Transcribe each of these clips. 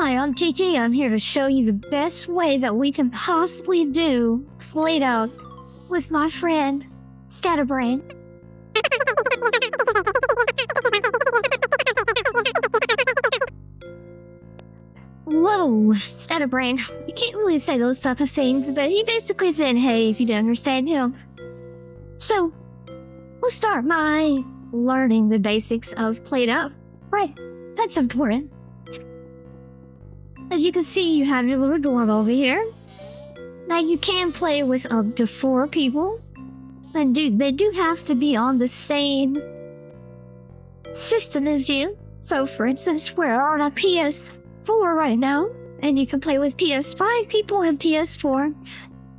Hi, I'm Kiki. I'm here to show you the best way that we can possibly do Plateup with my friend, Scatterbrain. Whoa, Scatterbrain. You can't really say those type of things, but he basically said, hey, if you don't understand him. So, we'll start by learning the basics of Plateup. Right, that's important. As you can see, you have your little door over here. Now you can play with up to 4 people. And they do have to be on the same system as you. So for instance, we're on a PS4 right now, and you can play with PS5 people and PS4.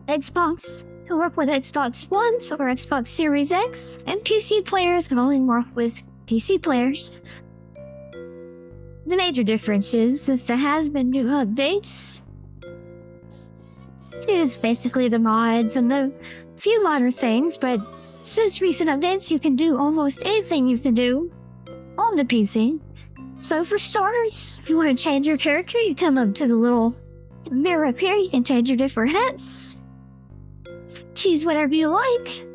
Xbox can work with Xbox One or Xbox Series X, and PC players can only work with PC players. The major difference is, since there has been new updates, is basically the mods and a few minor things, but since recent updates, you can do almost anything you can do on the PC. So for starters, if you want to change your character, you come up to the little mirror up here, you can change your different hats. Choose whatever you like.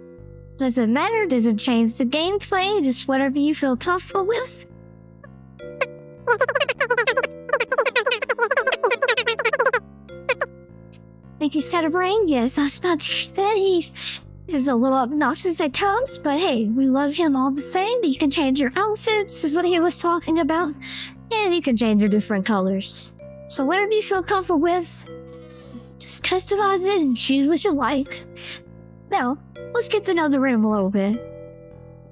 Doesn't matter, doesn't change the gameplay, just whatever you feel comfortable with. Thank you, Scatterbrain. Yes, I was about to say he's a little obnoxious at times, but hey, we love him all the same. You can change your outfits, is what he was talking about, and you can change your different colors. So whatever you feel comfortable with, just customize it and choose what you like. Now, let's get to know the room a little bit.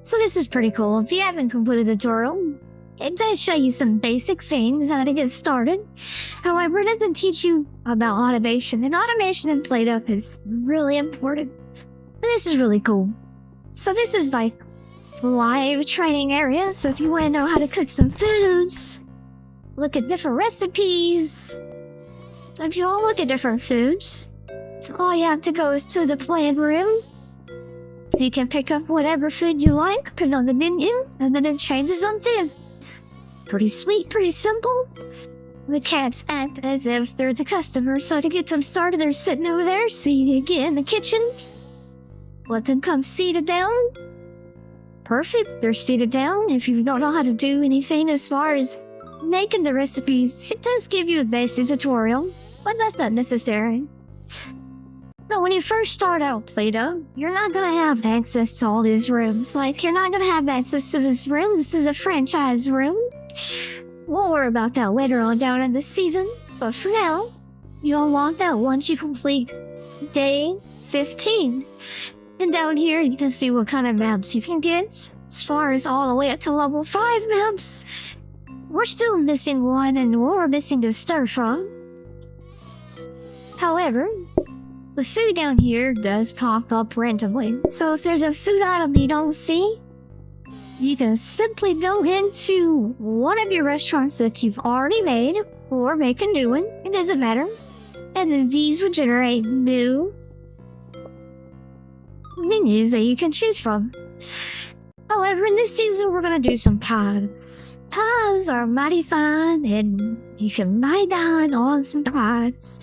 So this is pretty cool. If you haven't completed the tutorial, it does show you some basic things how to get started. However, it doesn't teach you about automation, and automation in Plateup is really important. And this is really cool. So this is like live training area, so if you want to know how to cook some foods, look at different recipes. If you all look at different foods, all you have to go is to the playing room. You can pick up whatever food you like, put it on the menu, and then it changes them too. Pretty sweet, pretty simple. The cats act as if they're the customer, so to get them started, they're sitting over there, so you get in the kitchen. Let them come seated down. Perfect, they're seated down. If you don't know how to do anything as far as making the recipes, it does give you a basic tutorial, but that's not necessary. Now, when you first start out Plateup, you're not gonna have access to all these rooms. Like, you're not gonna have access to this room. This is a franchise room. We'll worry about that later on down in the season, but for now, you unlock that once you complete day 15. And down here, you can see what kind of maps you can get. As far as all the way up to level 5 maps, we're still missing one, and we're missing the stir from. However, the food down here does pop up randomly, so if there's a food item you don't see, you can simply go into one of your restaurants that you've already made, or make a new one, it doesn't matter, and then these will generate new menus that you can choose from. However, in this season, we're gonna do some pies. Pies are mighty fun, and you can mighty dine on some pies.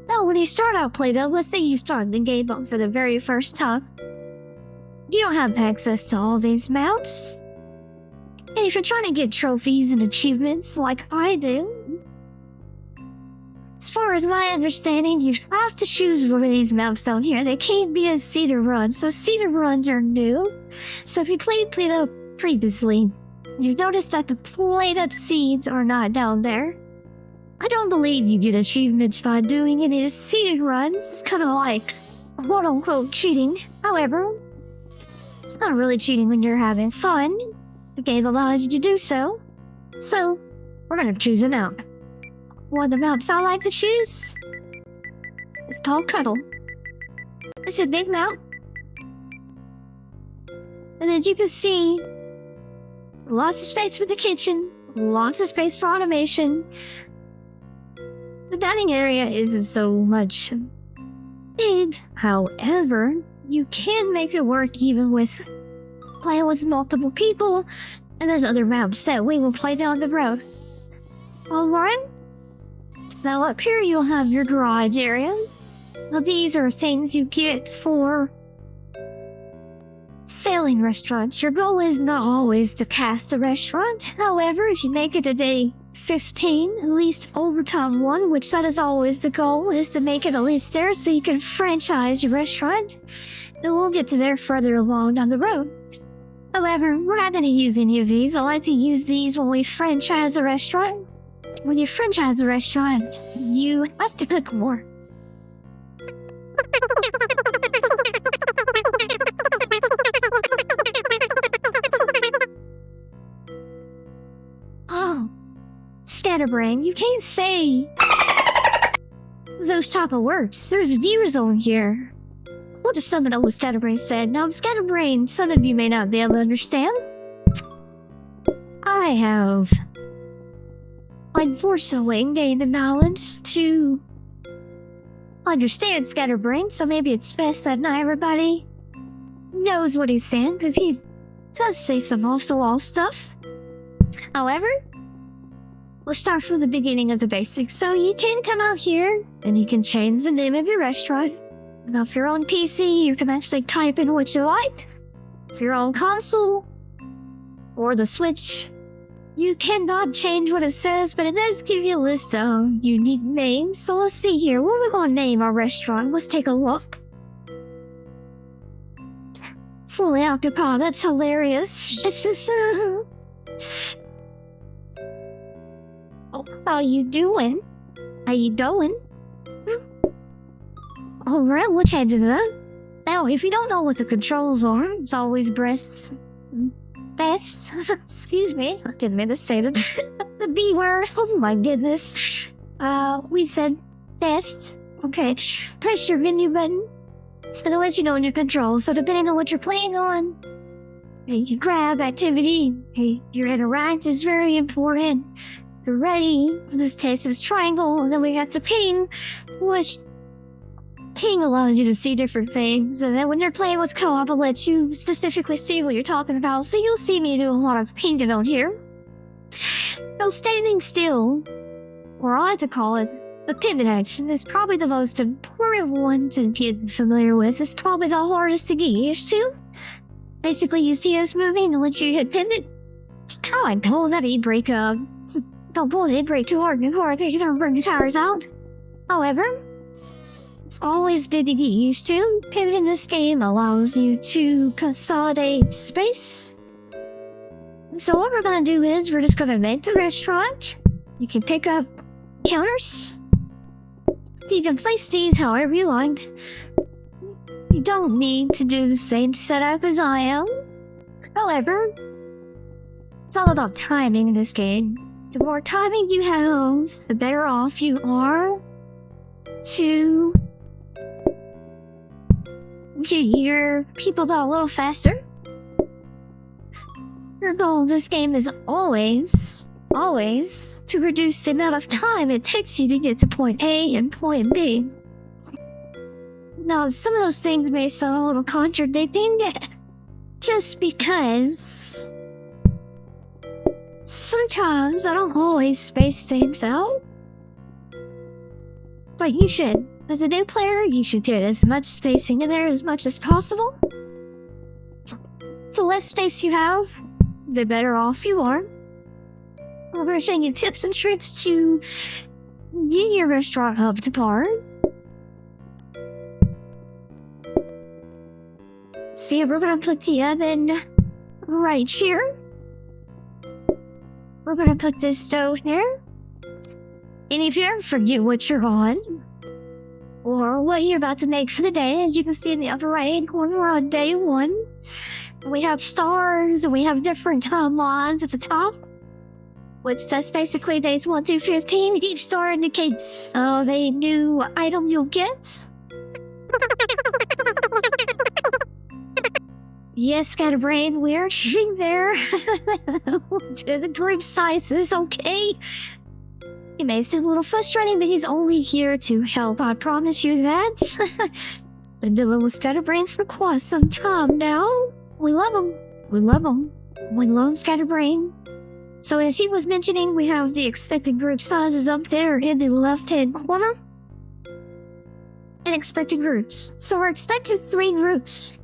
Now, when you start out Plateup, let's say you start the game up for the very first time. You don't have access to all these mounts. And if you're trying to get trophies and achievements like I do, as far as my understanding, you have to choose one of these maps down here. They can't be a cedar run, so cedar runs are new. So if you played Plateup previously, you've noticed that the Plateup seeds are not down there. I don't believe you get achievements by doing any of the seeded runs. It's kind of like quote-unquote cheating. However, it's not really cheating when you're having fun. The game allows you to do so. So, we're gonna choose a map. One of the maps I like to choose is called Cuddle. It's a big map. And as you can see, lots of space for the kitchen, lots of space for automation. The dining area isn't so much big, however, you can make it work even with playing with multiple people, and there's other maps that we will play down the road. Alright, Now up here you'll have your garage area. Now these are things you get for failing restaurants. Your goal is not always to cast a restaurant. However, if you make it a day 15, at least overtime 1, which that is always the goal, is to make it at least there so you can franchise your restaurant. And we'll get to there further along down the road. However, we're not going to use any of these. I like to use these when we franchise a restaurant. When you franchise a restaurant, you have to cook more. Oh, Scatterbrain, you can't say those type of words. There's viewers on here. We'll just sum it up what Scatterbrain said. Now, Scatterbrain, some of you may not be able to understand. I have, unfortunately, gained the knowledge to understand Scatterbrain, so maybe it's best that not everybody knows what he's saying, because he does say some off-the-wall stuff. However, let's start from the beginning of the basics. So you can come out here, and you can change the name of your restaurant. Now, if you're on PC, you can actually type in what you like. If you're on console or the Switch, you cannot change what it says, but it does give you a list of unique names. So let's see here. What are we going to name our restaurant? Let's take a look. Fully occupied. That's hilarious. Oh, how you doing? How you doing? Alright, we'll change it up. Now, if you don't know what the controls are, it's always breasts. Best. Excuse me. I didn't mean to say the B word. Oh my goodness. We said best. Okay. Press your menu button. It's gonna let you know in your controls. So depending on what you're playing on, your grab activity, your interact is very important. You're ready. In this case, it's triangle. And then we got the ping, which ping allows you to see different things, and then when you're playing with co-op, it'll let you specifically see what you're talking about, so you'll see me do a lot of pinging on here. Now, standing still, or I like to call it the pivot action, is probably the most important one to get familiar with. It's probably the hardest to get used to. Basically, you see us moving, and once you hit pivot, just kind of pulling that e-brake up. Don't pull the e-brake too hard before you don't bring your tires out. However, it's always good to get used to. Pivot in this game allows you to consolidate space. So what we're going to do is we're just going to make the restaurant. You can pick up counters. You can place these however you like. You don't need to do the same setup as I am. However, it's all about timing in this game. The more timing you have, the better off you are to get your people out a little faster. Your goal in this game is always to reduce the amount of time it takes you to get to point A and point B. Now, some of those things may sound a little contradicting, just because sometimes I don't always space things out. But you should. As a new player, you should get as much spacing in there as much as possible. The less space you have, the better off you are. We're showing you tips and tricks to get your restaurant up to par. See, we're gonna put the oven right here. We're gonna put this stove here. And if you ever forget what you're on, or what you're about to make for the day, as you can see in the upper right hand corner, we're on day 1. We have stars, and we have different timelines at the top, which that's basically days 1 through 15. Each star indicates a new item you'll get. Yes, Scatterbrain, we are shooting there. To the group sizes, okay? He may seem a little frustrating, but he's only here to help. I promise you that. Been dealing with Scatterbrain for quite some time now. We love him. We love him. We love Scatterbrain. So as he was mentioning, we have the expected group sizes up there in the left-hand corner. And expected groups. So we're expecting 3 groups.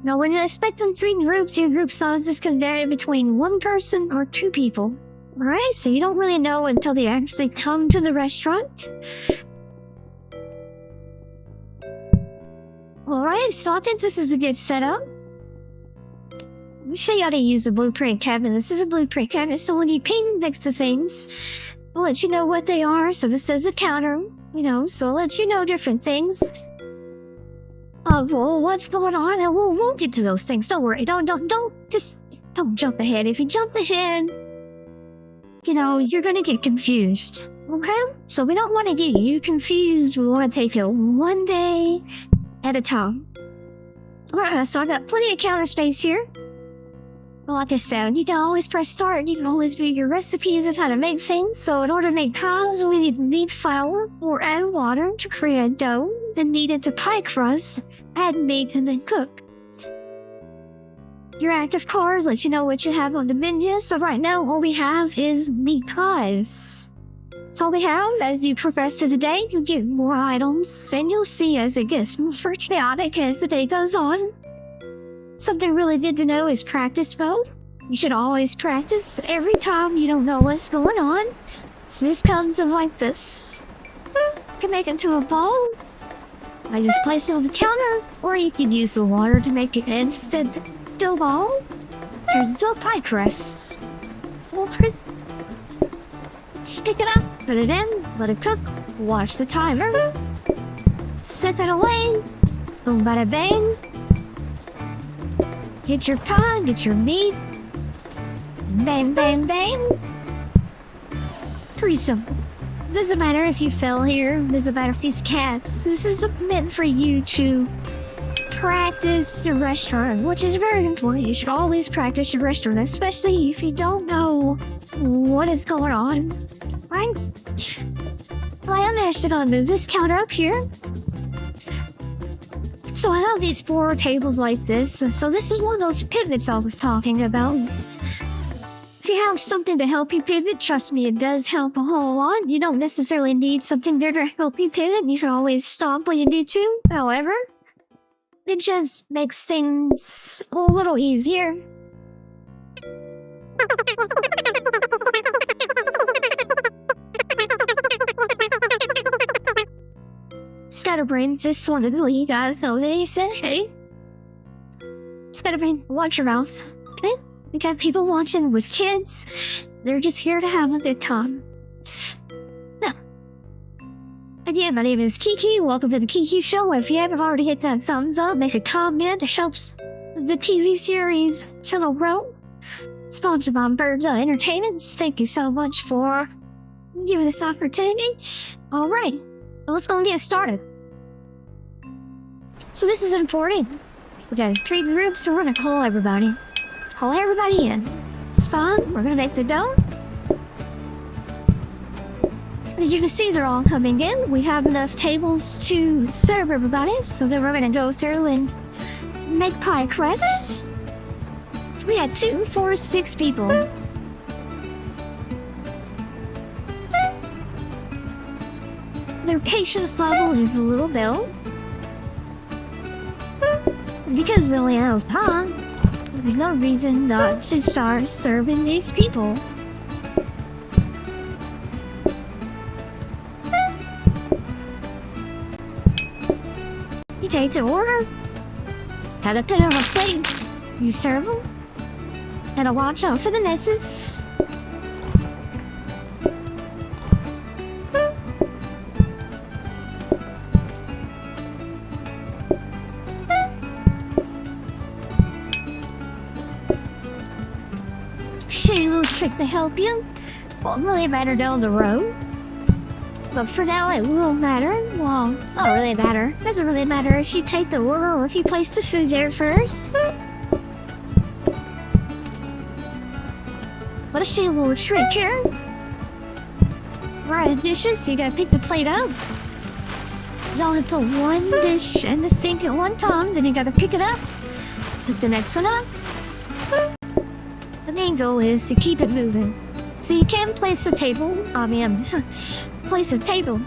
Now when you're expecting 3 groups, your group sizes can vary between 1 person or 2 people. Alright, so you don't really know until they actually come to the restaurant. Alright, so I think this is a good setup. Let me show you how to use the blueprint cabinet. This is a blueprint cabinet, so when you ping next to things, it'll let you know what they are. So this is a counter, you know, so it'll let you know different things. Well, what's going on? And we'll get to those things. Don't worry. Don't jump ahead. If you jump ahead, you know, you're gonna get confused. Okay? So we don't want to get you confused. We want to take it one day at a time. Alright, so I got plenty of counter space here. Well, like I said, you can always press start. You can always view your recipes of how to make things. So in order to make pies, we need flour or add water to create dough. Then knead into pie crust, add meat, and then cook. Your active cards let you know what you have on the menu. So right now, all we have is meat pies. That's all we have. As you progress to the day, you get more items, and you'll see as it gets more chaotic as the day goes on. Something really good to know is practice mode. You should always practice every time you don't know what's going on. So this comes in like this. You can make it into a ball. I just place it on the counter, or you can use the water to make it instant dough ball. Turns into a pie crust. Just pick it up, put it in, let it cook, watch the timer. Set that away. Boom, bada bang. Get your pie, get your meat. Bang, bang, bang. Pretty simple. Doesn't matter if you fell here. Doesn't matter if these cats. This is meant for you to practice your restaurant, which is very important. You should always practice your restaurant, especially if you don't know what is going on. Right? Well, I'm actually gonna move this counter up here. So I have these 4 tables like this. So this is one of those pivots I was talking about. If you have something to help you pivot, trust me, it does help a whole lot. You don't necessarily need something there to help you pivot. You can always stop when you need to. However, it just makes things a little easier. Scatterbrain just wanted to let you guys know that he said, hey, Scatterbrain, watch your mouth, okay? We got people watching with kids. They're just here to have a good time. Now, again, my name is Kiki. Welcome to the Kiki Show. If you haven't already hit that thumbs up, make a comment. It helps the TV series channel grow. Sponsored by Bird's Eye Entertainment. Thank you so much for giving this opportunity. Alright, let's go and get started. So this is important. We got 3 groups, so we're gonna call everybody. Call everybody in. It's fun. We're gonna make the dough. As you can see, they're all coming in. We have enough tables to serve everybody, so then we're gonna go through and make pie crust. We had 2, 4, 6 people. Their patience level is a little low. Because we only have time, there's no reason not to start serving these people. You take the order, gotta put it on a plate, you serve them, and watch out for the messes. Show you a little trick to help you. Won't really matter down the road. But for now, it will matter. Well, not really matter. Doesn't really matter if you take the order or if you place the food there first. Let us show you a little trick here. We're out of dishes, so you gotta pick the plate up. You only put 1 dish in the sink at one time, then you gotta pick it up. Pick the next one up. The main goal is to keep it moving. So you can place a table. Place a table.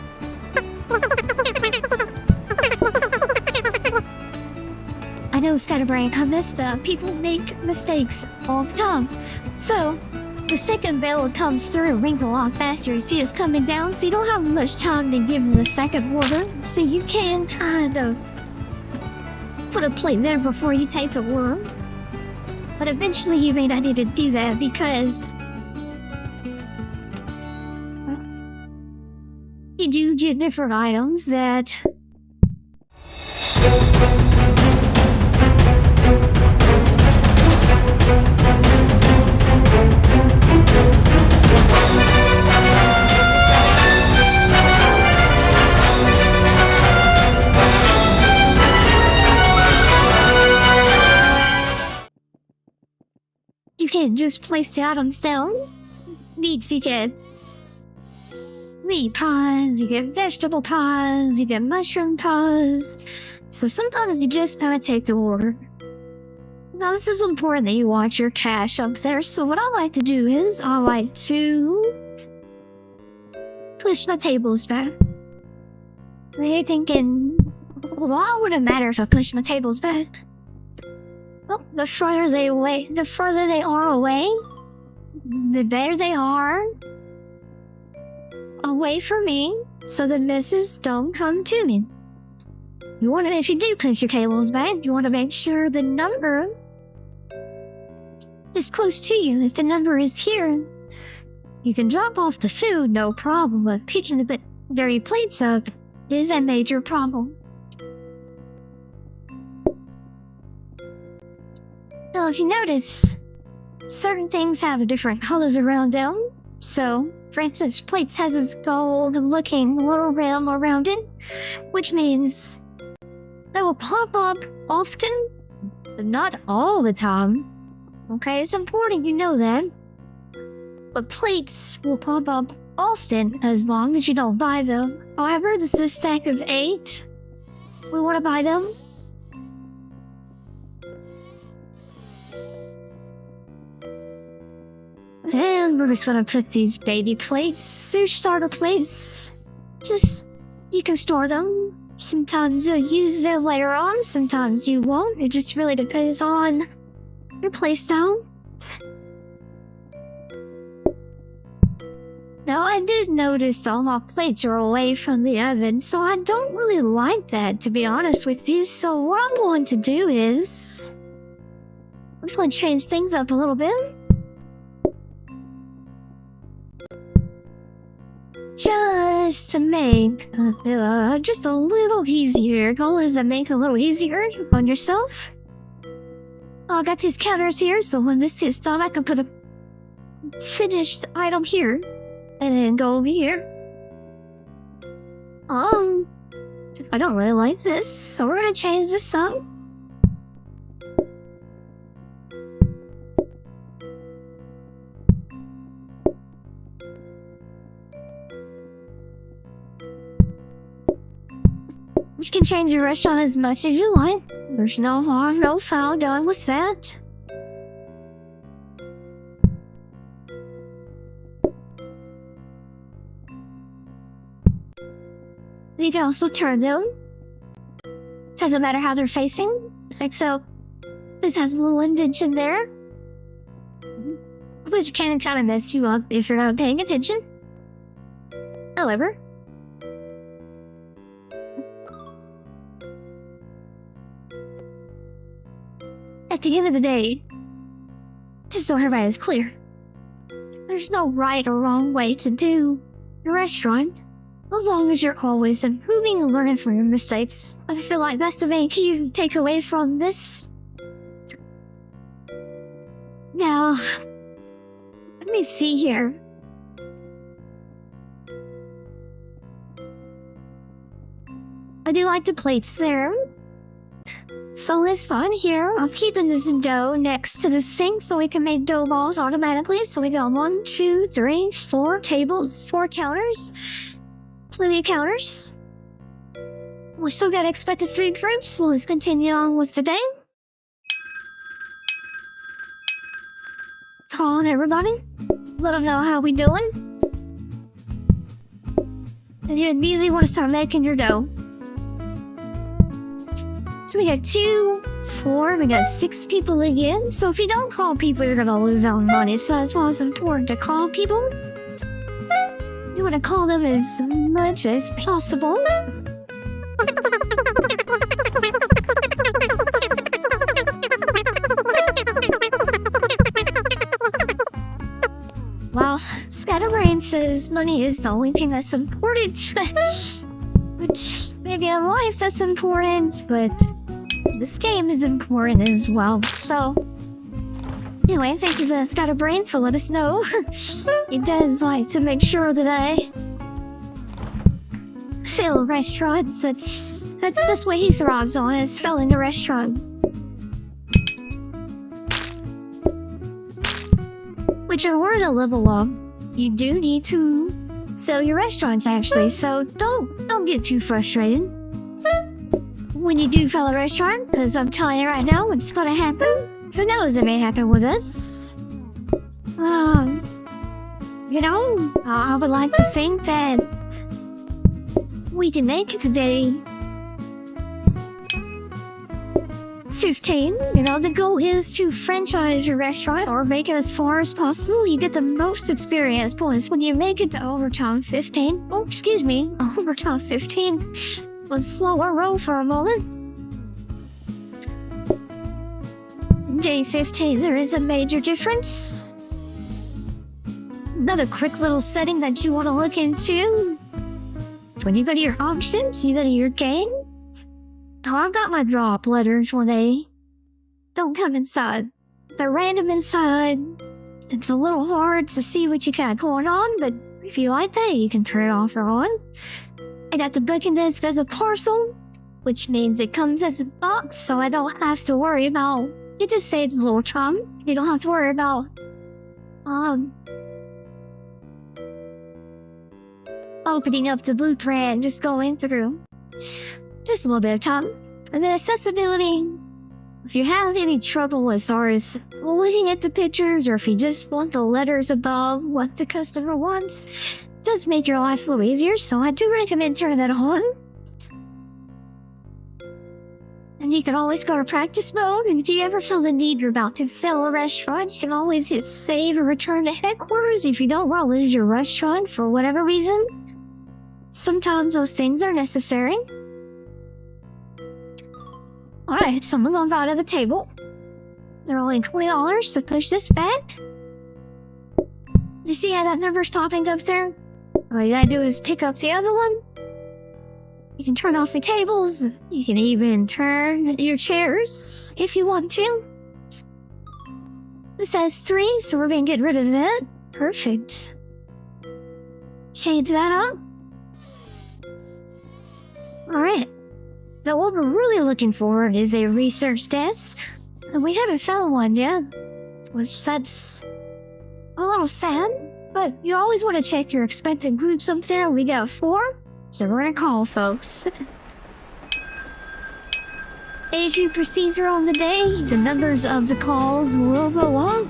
I know, Scatterbrain, I messed up. People make mistakes all the time. So, the second bell comes through, rings a lot faster. You see it's coming down, so you don't have much time to give the second order. So you can kind of put a plate there before you take the order. But eventually you may not need to do that because you do get different items that you can't just place the items down. You get meat pies, you get vegetable pies, you get mushroom pies. So sometimes you just gotta take the order. Now this is important that you watch your cash up there. So what I like to do is I like to push my tables back. And you're thinking, well, it wouldn't matter if I push my tables back. Well, the further they are away, the better they are away from me, so the misses don't come to me. You want to, if you do push your tables back, you want to make sure the number is close to you. If the number is here, you can drop off the food, no problem, but picking the dirty plates up is a major problem. Now, if you notice, certain things have different colors around them. So, for instance, plates has this gold-looking little rim around it, which means they will pop up often, but not all the time. Okay, it's important you know that. But plates will pop up often as long as you don't buy them. However, this is a stack of 8. We want to buy them. And we're just gonna put these baby plates, they're starter plates. You can store them. Sometimes you'll use them later on, sometimes you won't. It just really depends on your playstyle. Now, I did notice all my plates are away from the oven, so I don't really like that, to be honest with you. So what I'm going to do is I'm just going to change things up a little bit. Just to make just a little easier. Goal is to make it a little easier on yourself. I got these counters here, so when this is done, I can put a finished item here, and then go over here. I don't really like this, so we're gonna change this up. You can change your restaurant as much as you like. There's no harm, no foul done with that. You can also turn them. Doesn't matter how they're facing. Like so, this has a little indentation there, which can kind of mess you up if you're not paying attention. However, at the end of the day, just so everybody is clear, there's no right or wrong way to do your restaurant, as long as you're always improving and learning from your mistakes. I feel like that's the main key you take away from this. Now, let me see here. I do like the plates there. So it's fun here. I'm keeping this dough next to the sink so we can make dough balls automatically. So we got 1, 2, 3, 4 tables, 4 counters. Plenty of counters. We still got expected 3 groups, so let's continue on with the day. Come on, everybody. let them know how we doing. And you immediately want to start making your dough. So we got 2, 4, we got 6 people again. So if you don't call people, you're gonna lose out on money. So that's why it's important to call people. You want to call them as much as possible. Well, Scatterbrain says money is the only thing that's important. Which, maybe in life that's important, but this game is important as well. So, anyway, thank you to Scatterbrain for letting us know. It does like to make sure that I fill restaurants. That's what he thrives on, is filling the restaurant. Which in order to level up, you do need to fill your restaurants actually, so don't get too frustrated when you do fill a restaurant, because I'm telling you right now what's gonna happen. Who knows, it may happen with us. You know, I would like to think that we can make it today 15. You know, the goal is to franchise your restaurant or make it as far as possible. You get the most experience points when you make it to overtime 15. Oh, excuse me, overtime 15. Let's slow our roll for a moment. Day 15, there is a major difference. Another quick little setting that you want to look into. When you go to your options, you go to your game. Oh, I've got my drop letters when they don't come inside. They're random inside. It's a little hard to see what you got going on, but if you like that, you can turn it off or on. I got the booking disc as a parcel, which means it comes as a box, so I don't have to worry about. It just saves a little time. You don't have to worry about opening up the blueprint and just going through. Just a little bit of time. And then accessibility. If you have any trouble as far as looking at the pictures, or if you just want the letters above what the customer wants, it does make your life a little easier, so I do recommend turning that on. And you can always go to practice mode, and if you ever feel the need you're about to fill a restaurant, you can always hit save or return to headquarters if you don't want to lose your restaurant for whatever reason. Sometimes those things are necessary. Alright, so I'm gonna go out of the table. They're only $20, so push this back. You see how that number's popping up there? All you gotta do is pick up the other one. You can turn off the tables. You can even turn your chairs if you want to. This has 3, so we're gonna get rid of that. Perfect. Change that up. Alright. Now what we're really looking for is a research desk. And we haven't found one yet. Which that's a little sad. But you always want to check your expected groups up there. We got 4. So we're gonna call folks. As you proceed throughout the day, the numbers of the calls will go up.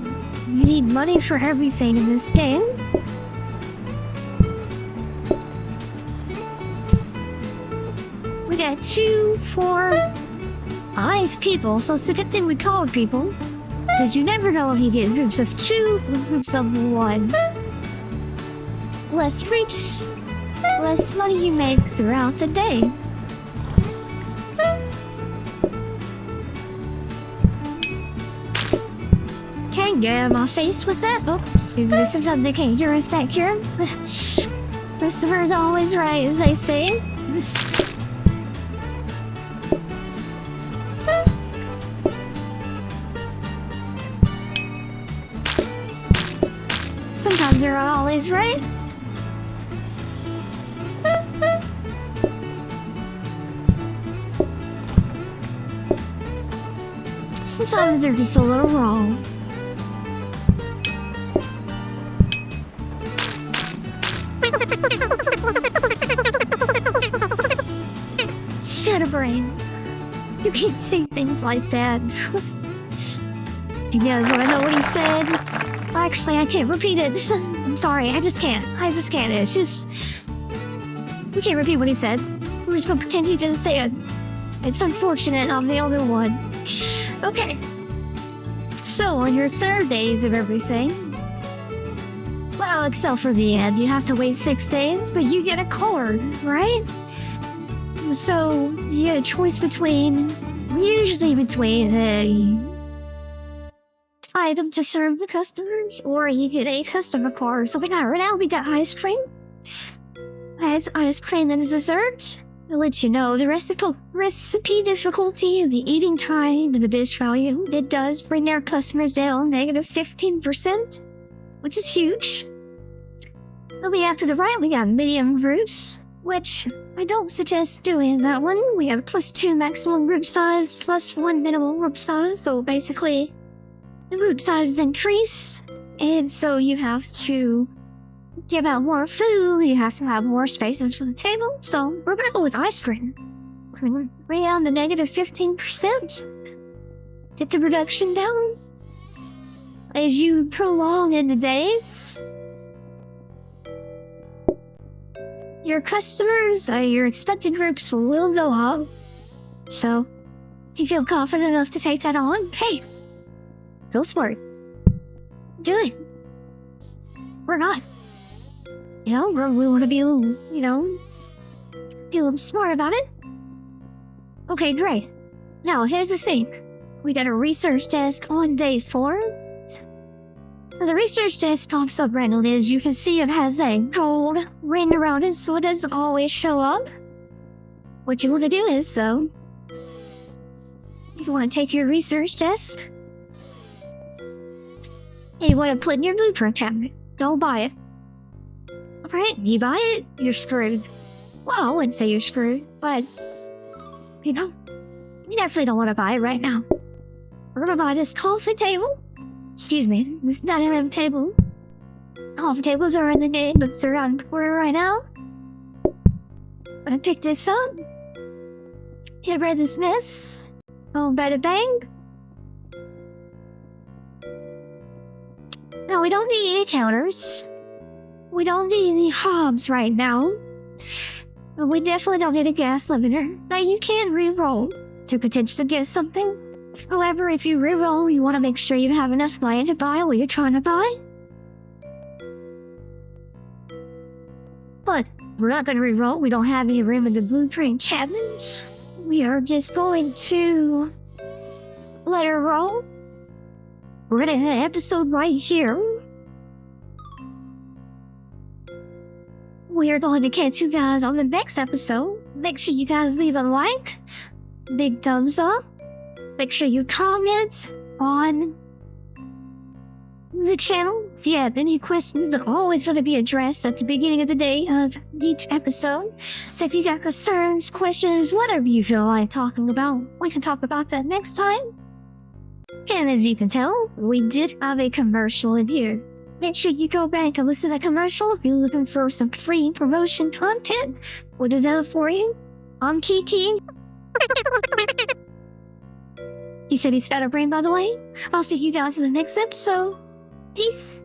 You need money for everything in this game. We got 2, 4, 5 people, so it's a good thing we called people. Because you never know if you get groups of 2 or groups of 1. Less reach, less money you make throughout the day. Can't get out of my face with that. Oh, excuse me, sometimes they can't hear us back here. Customers always right, as they say. Sometimes they're always right. Sometimes they're just a little wrong. Scatterbrain. You can't say things like that. You guys wanna know what he said? Actually, I can't repeat it. I'm sorry, I just can't. It's just... We can't repeat what he said. We're just gonna pretend he didn't say it. It's unfortunate I'm the only one. Okay. So, on your third days of everything... Well, except for the end, you have to wait 6 days, but you get a card, right? So, you get a choice between... Usually between a... item to serve the customers, or you get a customer card. So right now we got ice cream. It's ice cream and dessert. I'll let you know the recipe difficulty, the eating time, the dish value. It does bring our customers down -15%, which is huge. Then we have to the right, we got medium groups, which I don't suggest doing that one. We have +2 maximum group size, +1 minimum group size, so basically the group sizes increase, and so you have to give out more food, you have to have more spaces for the table, so we're gonna go with ice cream. We're gonna bring down the -15%. Get the reduction down. As you prolong in the days, your customers, your expected groups will go up. So, if you feel confident enough to take that on, hey, go for it. Do it. We're not. We want to be a little, be a little smart about it. Okay, great. Now, here's the thing. We got a research desk on day 4. The research desk pops up randomly. As you can see, it has a gold ring around it, so it doesn't always show up. What you want to do is, though, you want to take your research desk, and you want to put in your blueprint cabinet. Don't buy it. Alright, you buy it, you're screwed. Well, I wouldn't say you're screwed, but, you definitely don't want to buy it right now. We're gonna buy this coffee table. Excuse me, this dining room table. Coffee tables are in the game, but they're on the corner right now. I'm gonna pick this up. Get rid of this mess. Oh, bada bang. Now, we don't need any counters. We don't need any hobs right now. But we definitely don't need a gas limiter. Now, you can re-roll to potentially get something. However, if you re-roll, you want to make sure you have enough money to buy what you're trying to buy. But we're not going to re-roll. We don't have any room in the blueprint cabinet. We are just going to let her roll. We're going to end the episode right here. We are going to catch you guys on the next episode. Make sure you guys leave a like, big thumbs up. Make sure you comment on the channel. If you have any questions, they're always going to be addressed at the beginning of the day of each episode. So if you got concerns, questions, whatever you feel like talking about, we can talk about that next time. And as you can tell, we did have a commercial in here. Make sure you go back and listen to that commercial if you're looking for some free promotion content. We'll do that for you. I'm Kiki. You said he's Scatterbrain, by the way. I'll see you guys in the next episode. Peace.